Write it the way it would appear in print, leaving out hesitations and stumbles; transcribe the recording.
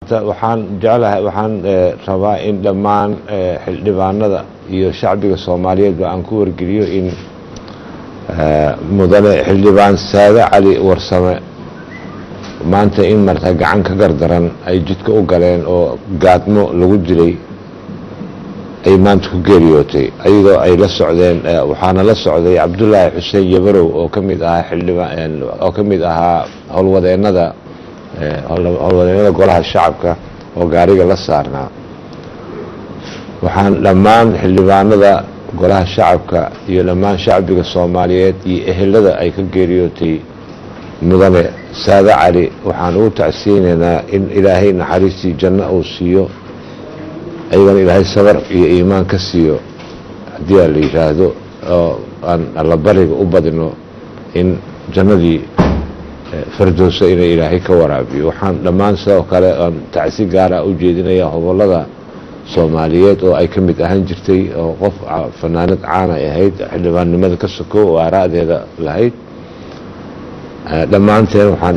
maanta waxaan jeclahay waxaan rabaa in dhammaan xildhibaanada iyo shacbiga Soomaaliyeed aan ku wargeliyo in mudane xildhibaan Saade Cali Warsame maanta in marka gacan ka gardaran ay jidka u galeen oo gaadmo lagu dilay ay maanta ku geeriyootay ayadoo ay la socdeen waxaana la socday Cabdullaahi Xuseen Yabarow oo kamid ah xildhibaan oo kamid ahaa howlwadeennada golaha shacabka oo gaariga la saarnaa waxaan dhammaan xildhibaanada golaha shacabka iyo dhammaan shacbiga Soomaaliyeed iyo ehelada ay ka geeriyootay mudane Saade Cali waxaan u tacsiinaynaa in Ilaahay naxariistii janno uu siiyo ayagana Ilaahay sabar iyo iimaan ka siiyo haddii la yiraahdo oo aan alla bariga u badino in jannadii firdowsa in Ilaahay ka waraabiyo waxaan dhammaan sidoo kale aan tacsi gaar ah u jeedinayaa gobolada Soomaaliyeed oo ay ka mid ahaan jirtay oo qof fanaanad caan ah ahayd xildhibaannimada ka sokow oo aaraadeeda lahayd dhammaanteen waxaan